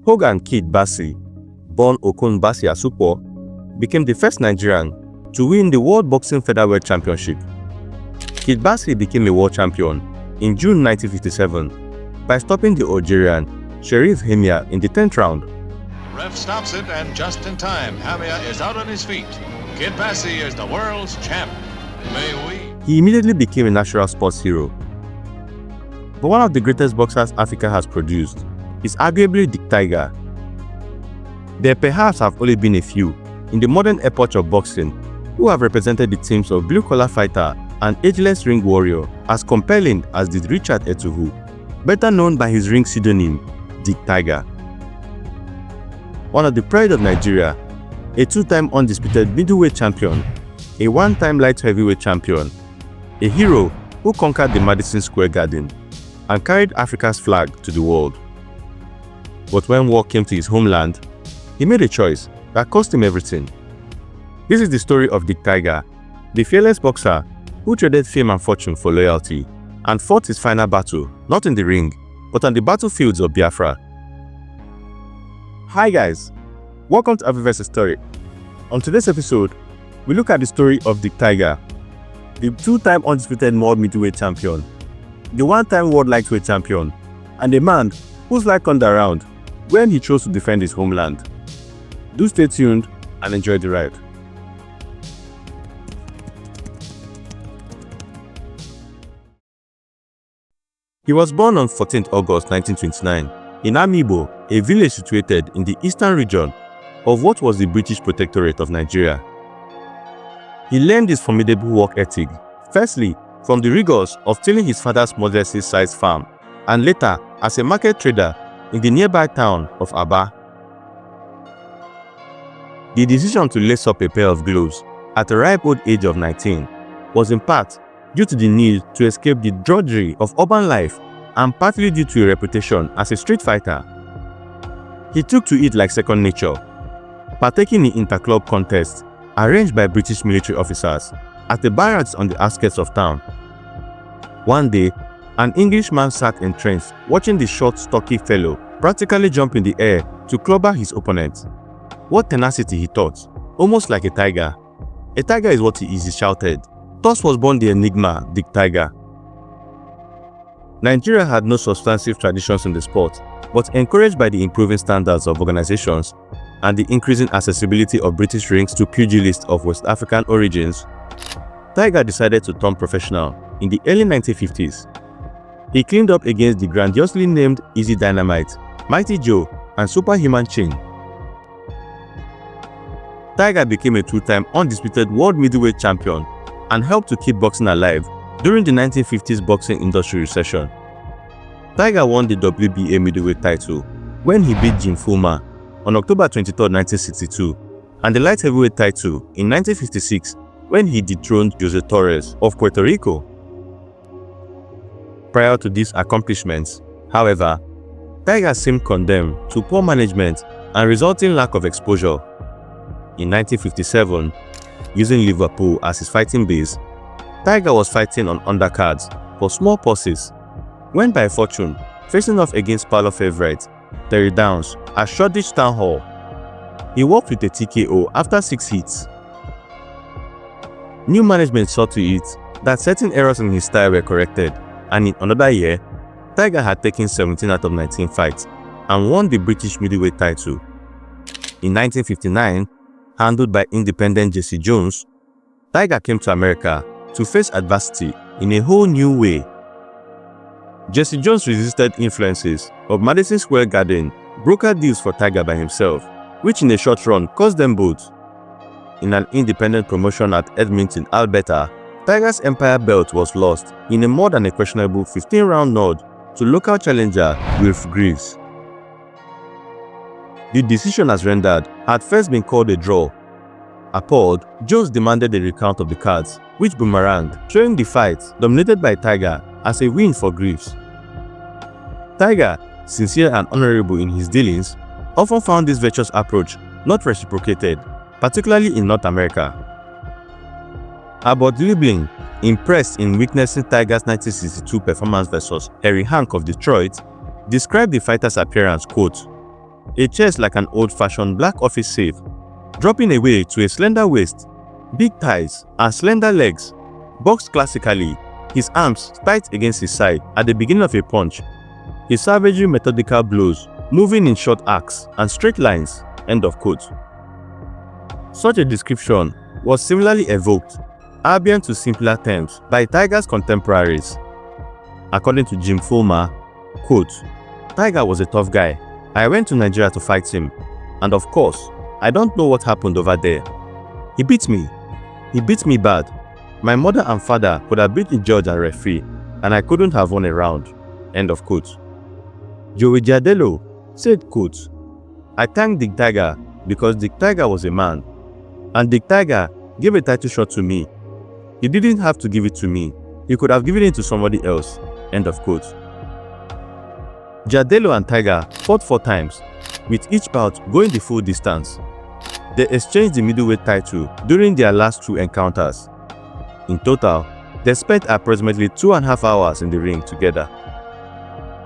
Hogan Kid Bassi, born Okun Bassi Asupo, became the first Nigerian to win the World Boxing Featherweight Championship. Kid Bassi became a world champion in June 1957 by stopping the Algerian Sherif Hamia in the 10th round. Ref stops it, and just in time, Hamia is out on his feet. Kid Bassi is the world's champ. May we? He immediately became a natural sports hero. But one of the greatest boxers Africa has produced is arguably Dick Tiger. There perhaps have only been a few in the modern epoch of boxing who have represented the teams of blue-collar fighter and ageless ring warrior as compelling as did Richard Ihetu, better known by his ring pseudonym, Dick Tiger. One of the pride of Nigeria, a two-time undisputed middleweight champion, a one-time light heavyweight champion, a hero who conquered the Madison Square Garden and carried Africa's flag to the world. But when war came to his homeland, he made a choice that cost him everything. This is the story of Dick Tiger, the fearless boxer who traded fame and fortune for loyalty and fought his final battle not in the ring, but on the battlefields of Biafra. Hi guys, welcome to Afriverse story. On today's episode, we look at the story of Dick Tiger, the two-time undisputed world middleweight champion, the one-time world lightweight champion, and a man whose life turned around when he chose to defend his homeland. Do stay tuned and enjoy the ride. He was born on 14th August 1929 in Amibo, a village situated in the eastern region of what was the British Protectorate of Nigeria. He learned his formidable work ethic, firstly from the rigors of tilling his father's modest-sized farm, and later as a market trader in the nearby town of Aba. The decision to lace up a pair of gloves at a ripe old age of 19 was in part due to the need to escape the drudgery of urban life and partly due to a reputation as a street fighter. He took to it like second nature, partaking in inter-club contests arranged by British military officers at the barracks on the outskirts of town. One day, an Englishman sat entrenched watching the short, stocky fellow practically jump in the air to clobber his opponent. What tenacity, he thought, almost like a tiger. A tiger is what he is, he shouted. Thus was born the enigma, Dick Tiger. Nigeria had no substantive traditions in the sport, but encouraged by the improving standards of organizations and the increasing accessibility of British rings to pugilists of West African origins, Tiger decided to turn professional in the early 1950s. He cleaned up against the grandiosely named Easy Dynamite, Mighty Joe, and Superhuman Chin. Tiger became a two-time undisputed world middleweight champion and helped to keep boxing alive during the 1950s boxing industry recession. Tiger won the WBA middleweight title when he beat Jim Fullmer on October 23, 1962, and the light heavyweight title in 1956 when he dethroned Jose Torres of Puerto Rico. Prior to these accomplishments, however, Tiger seemed condemned to poor management and resulting lack of exposure. In 1957, using Liverpool as his fighting base, Tiger was fighting on undercards for small purses when by fortune facing off against parlor favorite Terry Downs at Shoreditch Town Hall. He walked with a TKO after 6 hits. New management saw to it that certain errors in his style were corrected, and in another year, Tiger had taken 17 out of 19 fights and won the British middleweight title. In 1959, handled by independent Jesse Jones, Tiger came to America to face adversity in a whole new way. Jesse Jones resisted influences of Madison Square Garden, brokered deals for Tiger by himself, which in a short run cost them both. In an independent promotion at Edmonton, Alberta, Tiger's Empire belt was lost in a more than a questionable 15-round nod to local challenger Wilf Greaves. The decision as rendered had first been called a draw. Appalled, Jones demanded a recount of the cards, which boomeranged, showing the fight dominated by Tiger as a win for Greaves. Tiger, sincere and honorable in his dealings, often found this virtuous approach not reciprocated, particularly in North America. Albert Liebling, impressed in witnessing Tiger's 1962 performance versus Harry Hank of Detroit, described the fighter's appearance, quote, a chest like an old-fashioned black office safe, dropping away to a slender waist, big thighs, and slender legs, boxed classically, his arms tight against his side at the beginning of a punch, his savagely methodical blows moving in short arcs and straight lines, end of quote. Such a description was similarly evoked, albeit to simpler terms, by Tiger's contemporaries. According to Jim Fulmer, quote, "Tiger was a tough guy. I went to Nigeria to fight him, and of course, I don't know what happened over there. He beat me. He beat me bad. My mother and father could have beat the judge and referee, and I couldn't have won a round," end of quote. Joey Giardello said, quote, "I thank Dick Tiger because Dick Tiger was a man, and Dick Tiger gave a title shot to me. He didn't have to give it to me. He could have given it to somebody else," end of quote. Giardello and Tiger fought 4 times, with each bout going the full distance. They exchanged the middleweight title during their last 2 encounters. In total, they spent approximately 2.5 hours in the ring together.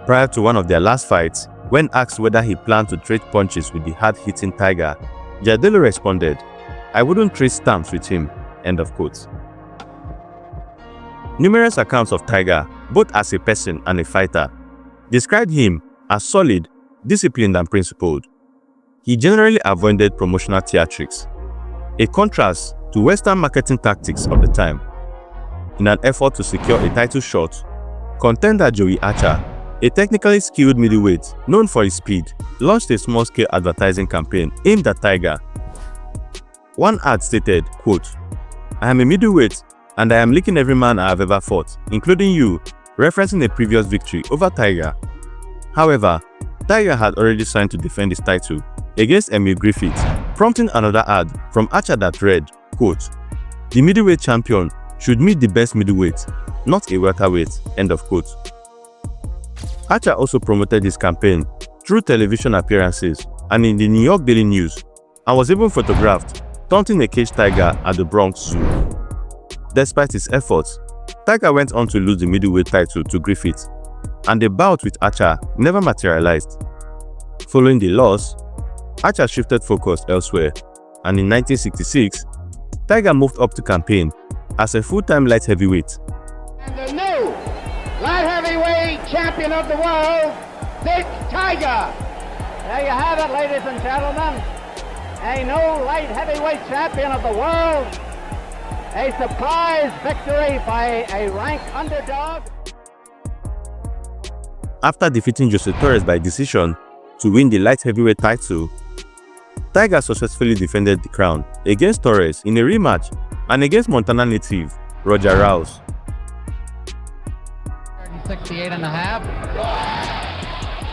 Prior to one of their last fights, when asked whether he planned to trade punches with the hard-hitting Tiger, Giardello responded, "I wouldn't trade stamps with him," end of quote. Numerous accounts of Tiger, both as a person and a fighter, described him as solid, disciplined, and principled. He generally avoided promotional theatrics, a contrast to Western marketing tactics of the time. In an effort to secure a title shot, contender Joey Archer, a technically skilled middleweight known for his speed, launched a small-scale advertising campaign aimed at Tiger. One ad stated, quote, "I am a middleweight and I am licking every man I have ever fought, including you," referencing a previous victory over Tiger. However, Tiger had already signed to defend his title against Emil Griffith, prompting another ad from Archer that read, quote, "The middleweight champion should meet the best middleweight, not a welterweight," end of quote. Archer also promoted his campaign through television appearances and in the New York Daily News, and was even photographed taunting a caged tiger at the Bronx Zoo. Despite his efforts, Tiger went on to lose the middleweight title to Griffith, and the bout with Archer never materialized. Following the loss, Archer shifted focus elsewhere, and in 1966, Tiger moved up to campaign as a full-time light heavyweight. And the new light heavyweight champion of the world, Dick Tiger. There you have it, ladies and gentlemen. A new light heavyweight champion of the world. A surprise victory by a rank underdog. After defeating Jose Torres by decision to win the light heavyweight title, Tiger successfully defended the crown against Torres in a rematch and against Montana native Roger Rouse. 68 and a half.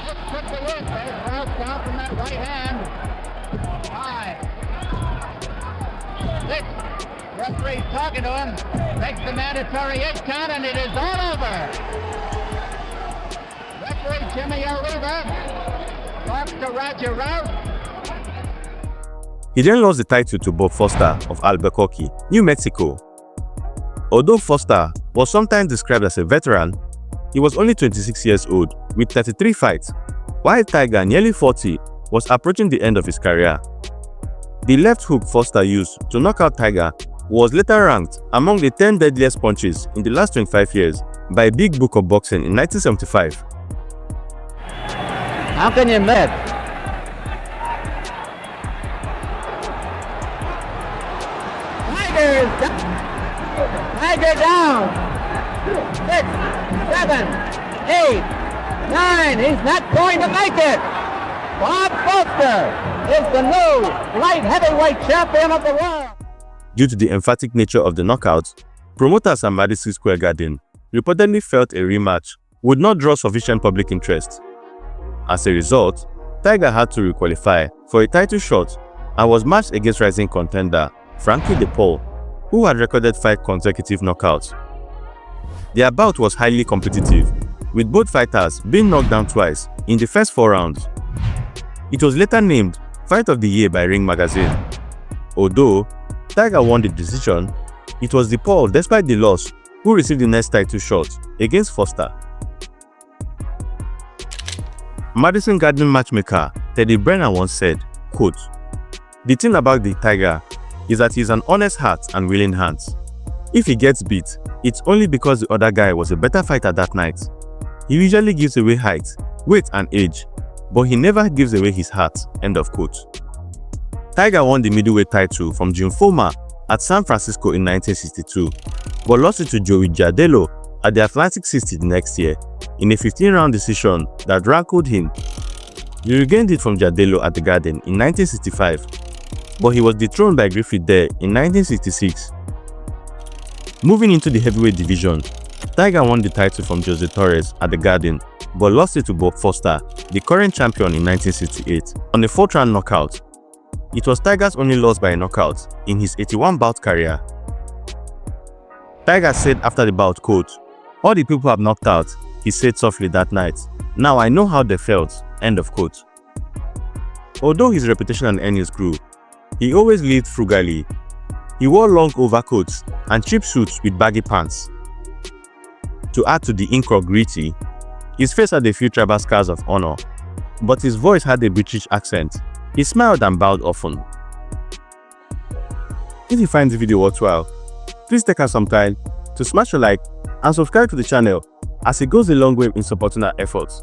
Just took the win. There's Rouse down from that right hand. 5. 6. Referee's talking to him. Makes the mandatory 8 count, and it is all over. Referee Jimmy Arriva talks to Roger Rouse. He then lost the title to Bob Foster of Albuquerque, New Mexico. Although Foster was sometimes described as a veteran, he was only 26 years old with 33 fights, while Tiger, nearly 40, was approaching the end of his career. The left hook Foster used to knock out Tiger was later ranked among the 10 deadliest punches in the last 25 years by Big Book of Boxing in 1975. How can you miss? Tiger down. 6, 7, 8, 9. He's not going to make it. Bob Foster is the new light heavyweight champion of the world. Due to the emphatic nature of the knockout, promoters at Madison Square Garden reportedly felt a rematch would not draw sufficient public interest. As a result, Tiger had to requalify for a title shot and was matched against rising contender Frankie DePaul, who had recorded 5 consecutive knockouts. Their bout was highly competitive, with both fighters being knocked down twice in the first 4 rounds. It was later named Fight of the Year by Ring Magazine. Although Tiger won the decision, it was DePaul, despite the loss, who received the next title shot against Foster. Madison Garden matchmaker Teddy Brenner once said, quote, "The thing about the Tiger is that he's an honest heart and willing hands. If he gets beat, it's only because the other guy was a better fighter that night. He usually gives away height, weight and age, but he never gives away his heart." End of quote. Tiger won the middleweight title from Jim Foreman at San Francisco in 1962, but lost it to Joey Giardello at the Atlantic 60 the next year in a 15-round decision that rankled him. He regained it from Giardello at the Garden in 1965, but he was dethroned by Griffith there in 1966. Moving into the heavyweight division, Tiger won the title from Jose Torres at the Garden, but lost it to Bob Foster, the current champion, in 1968, on a 4th-round knockout. It was Tiger's only loss by a knockout in his 81-bout career. Tiger said after the bout, quote, "All the people I've knocked out," he said softly that night, "now I know how they felt." End of quote. Although his reputation and earnings grew, he always lived frugally. He wore long overcoats and cheap suits with baggy pants. To add to the incongruity, his face had a few tribal scars of honor, but his voice had a British accent. He smiled and bowed often. If you find the video worthwhile, please take out some time to smash a like and subscribe to the channel, as it goes a long way in supporting our efforts.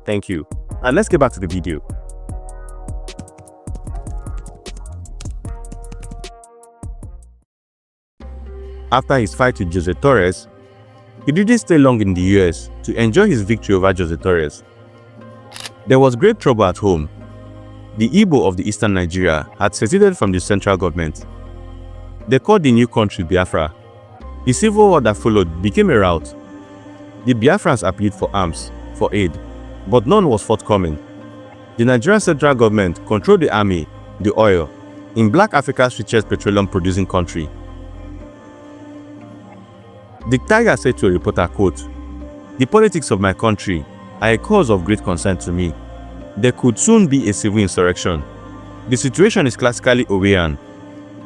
Thank you, and let's get back to the video. After his fight with Jose Torres, he didn't stay long in the US to enjoy his victory over Jose Torres. There was great trouble at home. The Igbo of the eastern Nigeria had seceded from the central government. They called the new country Biafra. The civil war that followed became a rout. The Biafrans appealed for arms, for aid, but none was forthcoming. The Nigerian central government controlled the army, the oil, in Black Africa's richest petroleum-producing country. The Tiger said to a reporter, quote, "The politics of my country are a cause of great concern to me. There could soon be a civil insurrection. The situation is classically Orwellian,"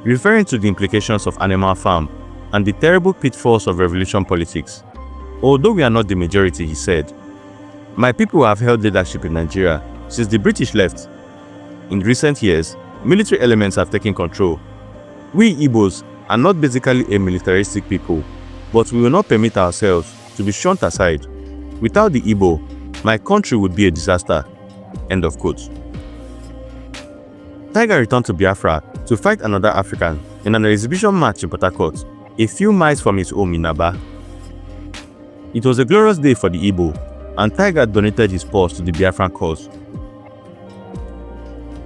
referring to the implications of animal farm and the terrible pitfalls of revolution politics. "Although we are not the majority," he said, "my people have held leadership in Nigeria since the British left. In recent years, military elements have taken control. We Igbos are not basically a militaristic people, but we will not permit ourselves to be shunned aside. Without the Igbo, my country would be a disaster." End of quote. Tiger returned to Biafra to fight another African in an exhibition match in Port Harcourt, a few miles from his home in Aba. It was a glorious day for the Igbo, and Tiger donated his purse to the Biafran cause.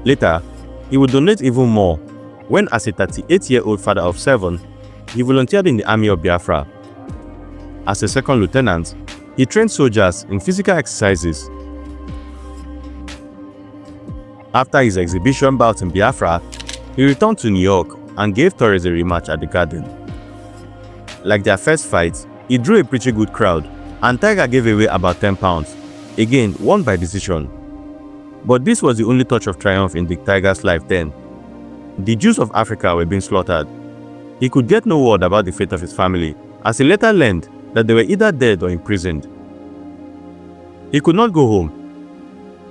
Later, he would donate even more when, as a 38-year-old father of 7, he volunteered in the army of Biafra. As a second lieutenant, he trained soldiers in physical exercises. After his exhibition bout in Biafra, he returned to New York and gave Torres a rematch at the Garden. Like their first fight, he drew a pretty good crowd, and Tiger gave away about 10 pounds, again won by decision. But this was the only touch of triumph in the Tiger's life then. The Jews of Africa were being slaughtered. He could get no word about the fate of his family, as he later learned that they were either dead or imprisoned. He could not go home.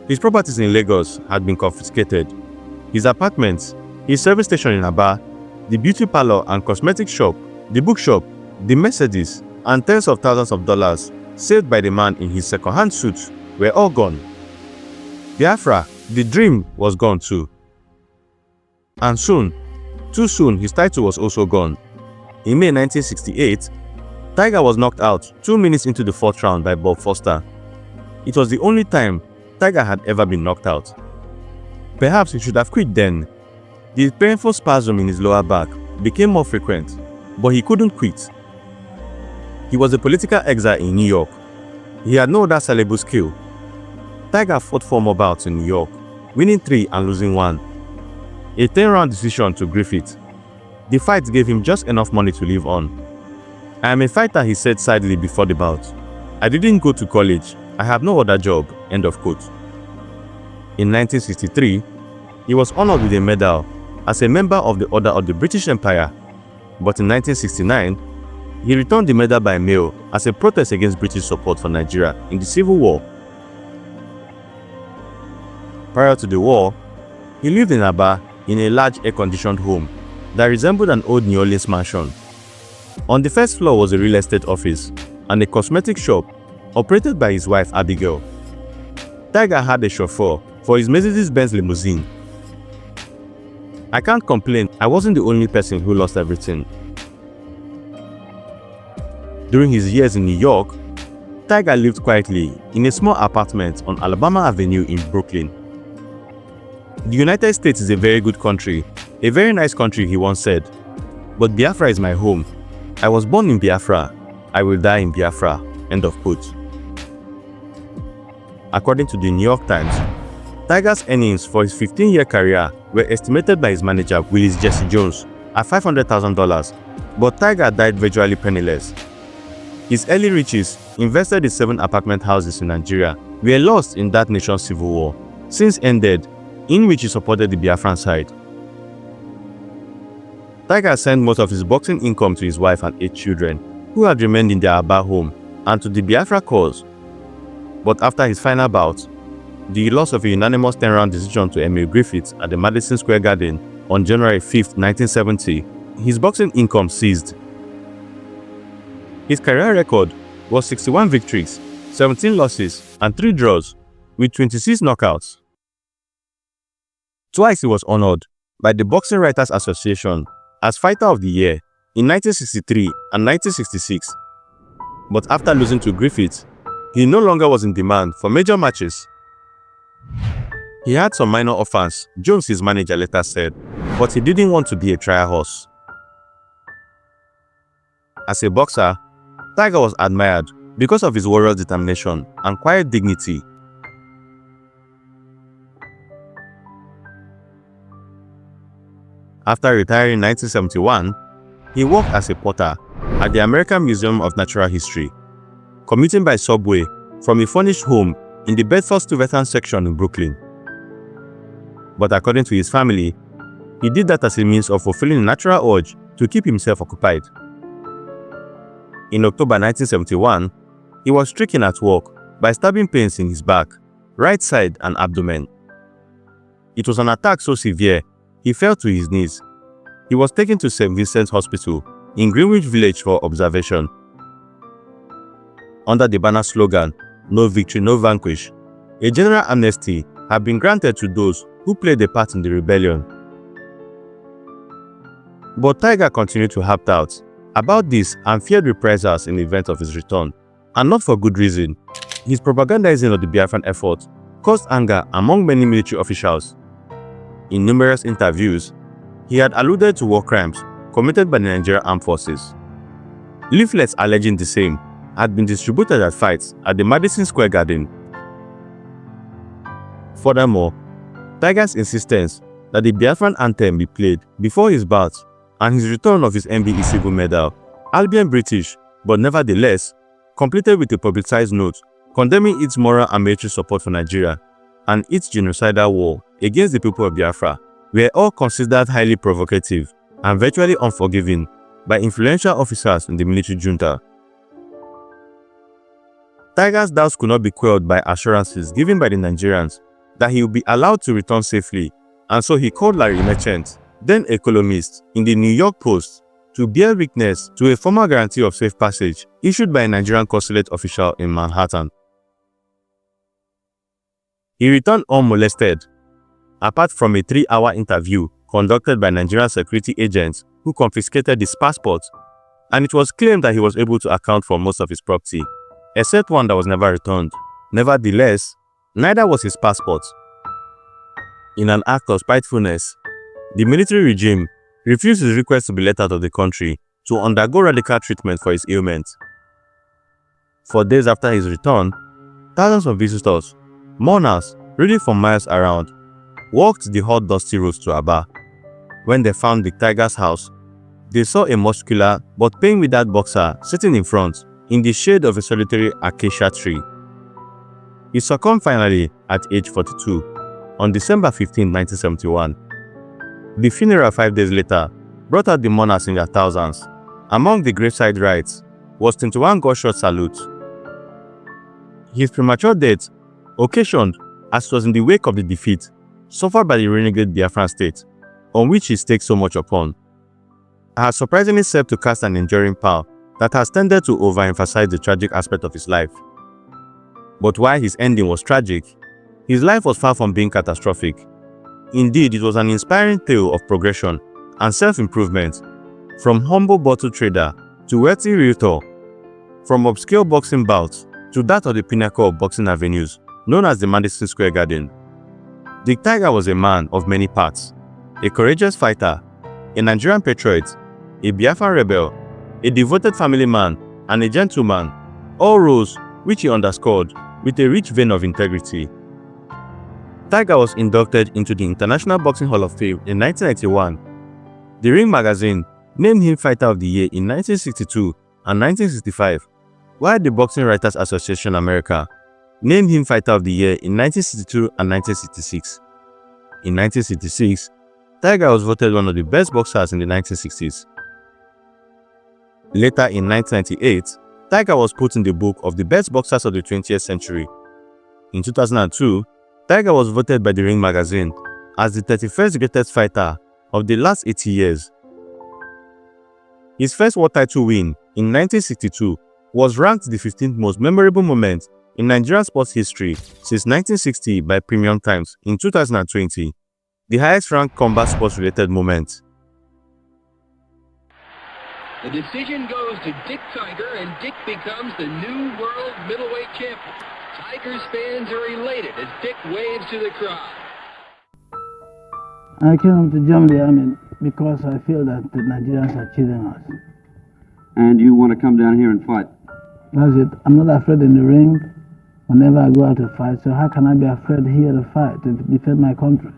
His properties in Lagos had been confiscated. His apartments, his service station in Aba, the beauty parlor and cosmetic shop, the bookshop, the Mercedes, and tens of thousands of dollars saved by the man in his second-hand suit were all gone. Biafra, the dream, was gone too. And soon, too soon, his title was also gone. In May 1968, Tiger was knocked out 2 minutes into the 4th round by Bob Foster. It was the only time Tiger had ever been knocked out. Perhaps he should have quit then. The painful spasm in his lower back became more frequent, but he couldn't quit. He was a political exile in New York. He had no other sellable skill. Tiger fought 4 more bouts in New York, winning 3 and losing 1. A 10-round decision to Griffith. The fight gave him just enough money to live on. "I am a fighter," he said sadly before the bout. "I didn't go to college. I have no other job." End of quote. In 1963, he was honored with a medal as a member of the Order of the British Empire. But in 1969, he returned the medal by mail as a protest against British support for Nigeria in the Civil War. Prior to the war, he lived in Aba in a large air-conditioned home that resembled an old New Orleans mansion. On the first floor was a real estate office and a cosmetic shop operated by his wife Abigail. Tiger had a chauffeur for his Mercedes-Benz limousine. I can't complain, I wasn't the only person who lost everything. During his years in New York, Tiger lived quietly in a small apartment on Alabama Avenue in Brooklyn. The United States is a very good country, a very nice country, he once said. But Biafra is my home. I was born in Biafra. I will die in Biafra. End of quote. According to the New York Times, Tiger's earnings for his 15-year career were estimated by his manager, Willis Jesse Jones, at $500,000, but Tiger died virtually penniless. His early riches, invested in 7 apartment houses in Nigeria, were lost in that nation's civil war, since ended, in which he supported the Biafran side. Tiger sent most of his boxing income to his wife and 8 children, who had remained in their Aba home, and to the Biafra cause. But after his final bout, the loss of a unanimous 10-round decision to Emil Griffith at the Madison Square Garden on January 5, 1970, his boxing income ceased. His career record was 61 victories, 17 losses, and 3 draws, with 26 knockouts. Twice he was honored by the Boxing Writers Association as Fighter of the Year in 1963 and 1966. But after losing to Griffith, he no longer was in demand for major matches. He had some minor offers, Jones, his manager, later said, but he didn't want to be a trial horse. As a boxer, Tiger was admired because of his warrior determination and quiet dignity. After retiring in 1971, he worked as a porter at the American Museum of Natural History, commuting by subway from a furnished home in the Bedford-Stuyvesant section in Brooklyn. But according to his family, he did that as a means of fulfilling a natural urge to keep himself occupied. In October 1971, he was stricken at work by stabbing pains in his back, right side, and abdomen. It was an attack so severe, he fell to his knees. He was taken to St. Vincent's Hospital in Greenwich Village for observation. Under the banner slogan, "No victory, no vanquish," a general amnesty had been granted to those who played a part in the rebellion. But Tiger continued to harp out about this and feared reprisals in the event of his return, and not for good reason. His propagandizing of the Biafran effort caused anger among many military officials. In numerous interviews, he had alluded to war crimes committed by the Nigerian Armed Forces. Leaflets alleging the same had been distributed at fights at the Madison Square Garden. Furthermore, Tiger's insistence that the Biafran anthem be played before his bout and his return of his MBE Civil Medal, albeit British, but nevertheless, completed with a publicized note condemning its moral and military support for Nigeria and its genocidal war against the people of Biafra, were all considered highly provocative and virtually unforgiving by influential officers in the military junta. Tiger's doubts could not be quelled by assurances given by the Nigerians that he would be allowed to return safely, and so he called Larry Merchant, then a columnist in the New York Post, to bear witness to a formal guarantee of safe passage issued by a Nigerian consulate official in Manhattan. He returned unmolested, apart from a 3-hour interview conducted by Nigerian security agents who confiscated his passport, and it was claimed that he was able to account for most of his property, except one that was never returned. Nevertheless, neither was his passport. In an act of spitefulness, the military regime refused his request to be let out of the country to undergo radical treatment for his ailment. For days after his return, thousands of visitors, mourners, really from miles around, walked the hot, dusty roads to Aba. When they found the Tiger's house, they saw a muscular but pain-withered boxer sitting in front in the shade of a solitary acacia tree. He succumbed finally at age 42 on December 15, 1971. The funeral 5 days later brought out the mourners in their thousands. Among the graveside rites was 21 gunshot salutes. His premature death occasioned as it was in the wake of the defeat suffered by the renegade Biafran state, on which he staked so much upon. It has surprisingly served to cast an enduring pall that has tended to overemphasize the tragic aspect of his life. But while his ending was tragic, his life was far from being catastrophic. Indeed, it was an inspiring tale of progression and self-improvement, from humble bottle trader to wealthy realtor, from obscure boxing bouts to that of the pinnacle of boxing avenues known as the Madison Square Garden. Dick Tiger was a man of many parts, a courageous fighter, a Nigerian patriot, a Biafra rebel, a devoted family man, and a gentleman, all roles which he underscored with a rich vein of integrity. Tiger was inducted into the International Boxing Hall of Fame in 1991. The Ring magazine named him Fighter of the Year in 1962 and 1965, while the Boxing Writers Association America named him Fighter of the Year in 1962 and 1966. In 1966, Tiger was voted one of the best boxers in the 1960s. Later in 1998, Tiger was put in the book of the best boxers of the 20th century. In 2002, Tiger was voted by the Ring magazine as the 31st greatest fighter of the last 80 years. His first world title win in 1962 was ranked the 15th most memorable moment in Nigerian sports history since 1960 by Premium Times in 2020, the highest ranked combat sports-related moment. The decision goes to Dick Tiger, and Dick becomes the new world middleweight champion. Tigers fans are elated as Dick waves to the crowd. I came to join the army because I feel that the Nigerians are cheating us. And you want to come down here and fight? That's it. I'm not afraid in the ring whenever I go out to fight, so how can I be afraid here to fight, to defend my country?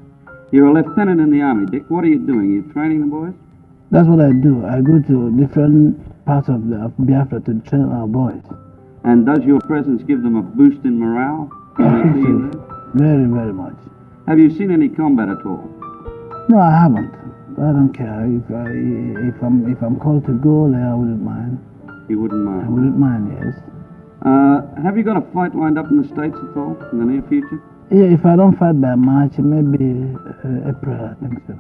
You're a lieutenant in the army, Dick. What are you doing? Are you training the boys? That's what I do. I go to different parts of Biafra to train our boys. And does your presence give them a boost in morale? Very, very much. Have you seen any combat at all? No, I haven't. I don't care. If I'm called to go there, I wouldn't mind. You wouldn't mind? I wouldn't mind, yes. Have you got a fight lined up in the States at all in the near future? Yeah, if I don't fight by March, maybe April, I think so.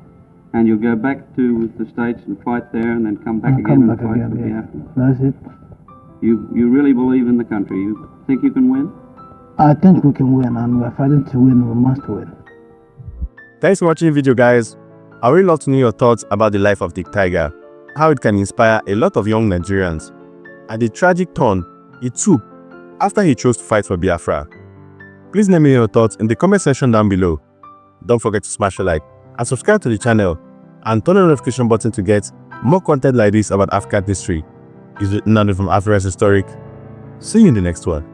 And you'll go back to the States and fight there and then come back I'll again come and back fight again, for yeah. Biafra? That's it. You really believe in the country? You think you can win? I think we can win, and we're fighting to win. We must win. Thanks for watching the video, guys. I would really love to know your thoughts about the life of Dick Tiger, how it can inspire a lot of young Nigerians, and the tragic turn it took after he chose to fight for Biafra. Please let me know your thoughts in the comment section down below. Don't forget to smash a like and subscribe to the channel and turn on the notification button to get more content like this about African history. Is it none from Afriverse Historic? See you in the next one.